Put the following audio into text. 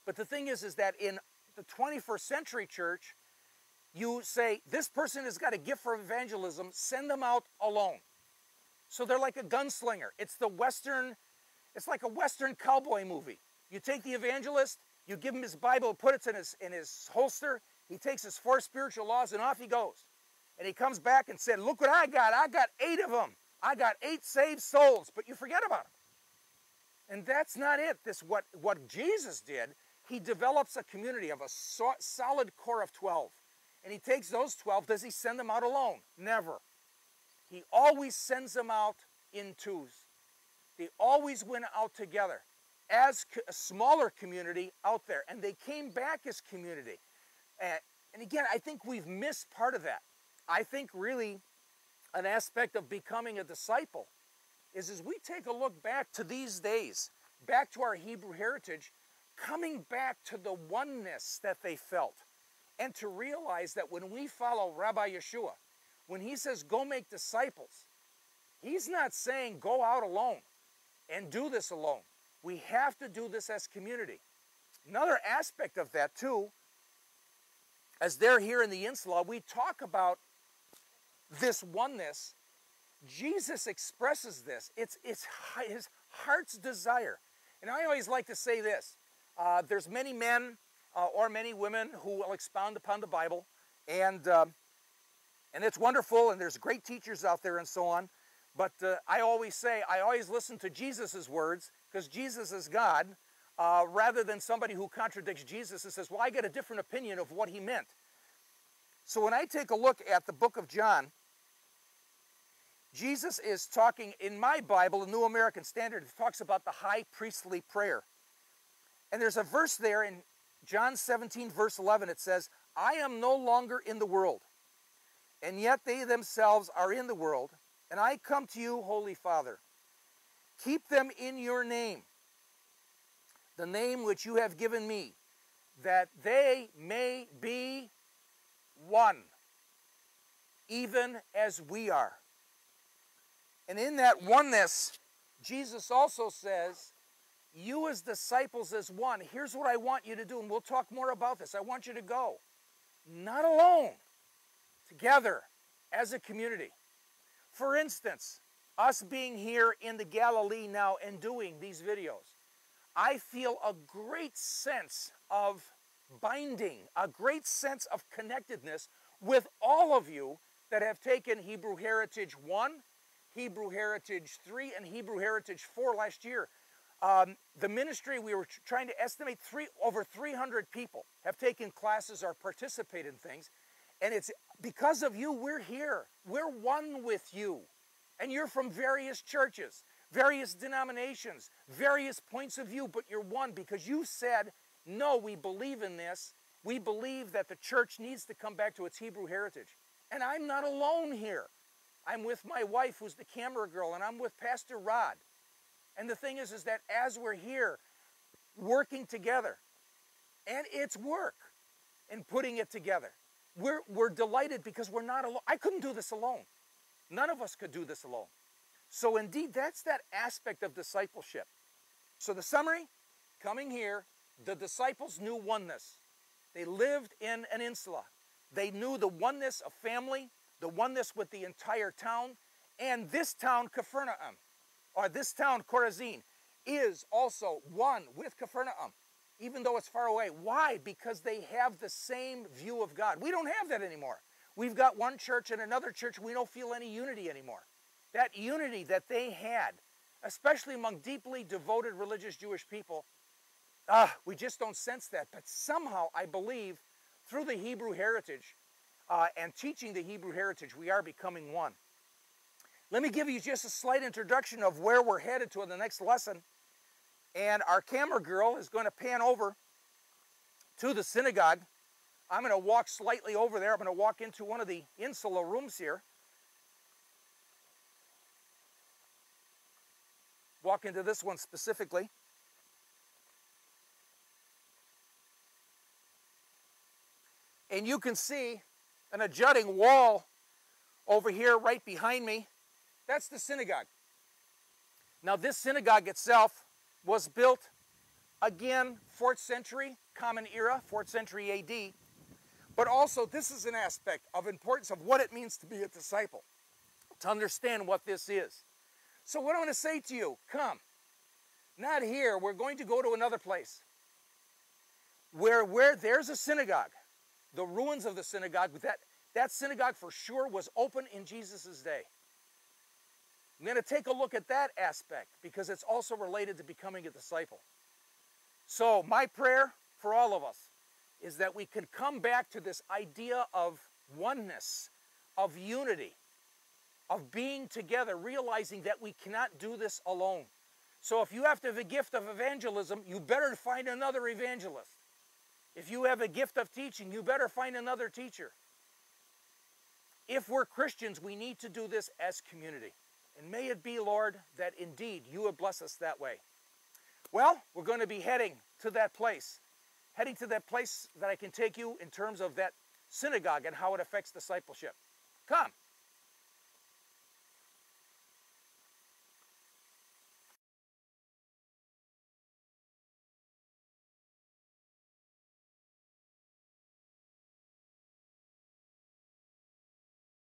But the thing is that in the 21st century church, you say, this person has got a gift for evangelism, send them out alone. So they're like a gunslinger. It's like a Western cowboy movie. You take the evangelist, you give him his Bible, put it in his holster, he takes his 4 spiritual laws, and off he goes. And he comes back and said, look what I got 8 of them. I got 8 saved souls, but you forget about them. And that's not it. What Jesus did, he develops a community of a solid core of 12. And he takes those 12, does he send them out alone? Never. He always sends them out in twos. They always went out together as a smaller community out there. And they came back as community. And again, I think we've missed part of that. I think really an aspect of becoming a disciple is as we take a look back to these days, back to our Hebrew heritage, coming back to the oneness that they felt, and to realize that when we follow Rabbi Yeshua, when he says go make disciples, he's not saying go out alone and do this alone. We have to do this as community. Another aspect of that too, as they're here in the Insula, we talk about this oneness. Jesus expresses this. It's his heart's desire. And I always like to say this. There's many men or many women who will expound upon the Bible. And it's wonderful, and there's great teachers out there and so on. But I always listen to Jesus' words, because Jesus is God, rather than somebody who contradicts Jesus and says, well, I get a different opinion of what he meant. So when I take a look at the book of John, Jesus is talking, in my Bible, the New American Standard, it talks about the high priestly prayer. And there's a verse there in John 17, verse 11, it says, I am no longer in the world, and yet they themselves are in the world, and I come to you, Holy Father. Keep them in your name, the name which you have given me, that they may be one, even as we are. And in that oneness, Jesus also says, you as disciples as one, here's what I want you to do, and we'll talk more about this. I want you to go, not alone, together as a community. For instance, us being here in the Galilee now and doing these videos, I feel a great sense of binding, a great sense of connectedness with all of you that have taken Hebrew Heritage 1, Hebrew Heritage 3, and Hebrew Heritage 4 last year. The ministry, we were trying to estimate over 300 people have taken classes or participate in things. And it's because of you, we're here. We're one with you. And you're from various churches, various denominations, various points of view, but you're one because you said, no, we believe in this. We believe that the church needs to come back to its Hebrew heritage. And I'm not alone here. I'm with my wife, who's the camera girl, and I'm with Pastor Rod. And the thing is that as we're here working together, and it's work in putting it together, we're delighted because we're not alone. I couldn't do this alone. None of us could do this alone. So indeed, that's that aspect of discipleship. So the summary, coming here, the disciples knew oneness. They lived in an insula. They knew the oneness of family, the oneness with the entire town, and this town, Capernaum, or this town, Korazim, is also one with Capernaum, even though it's far away. Why? Because they have the same view of God. We don't have that anymore. We've got one church and another church. We don't feel any unity anymore. That unity that they had, especially among deeply devoted religious Jewish people, we just don't sense that. But somehow, I believe, through the Hebrew heritage and teaching the Hebrew heritage, we are becoming one. Let me give you just a slight introduction of where we're headed to in the next lesson. And our camera girl is going to pan over to the synagogue. I'm going to walk slightly over there. I'm going to walk into one of the insula rooms here. Walk into this one specifically. And you can see an adjutting wall over here right behind me. That's the synagogue. Now this synagogue itself was built Again, 4th century, Common Era, 4th century AD. But also, this is an aspect of importance of what it means to be a disciple, to understand what this is. So what I want to say to you, come. Not here. We're going to go to another place where there's a synagogue. The ruins of the synagogue, that synagogue for sure was open in Jesus' day. I'm going to take a look at that aspect because it's also related to becoming a disciple. So my prayer for all of us is that we can come back to this idea of oneness, of unity, of being together, realizing that we cannot do this alone. So if you have to have a gift of evangelism, you better find another evangelist. If you have a gift of teaching, you better find another teacher. If we're Christians, we need to do this as community. And may it be, Lord, that indeed you would bless us that way. Well, we're going to be heading to that place that I can take you in terms of that synagogue and how it affects discipleship. Come.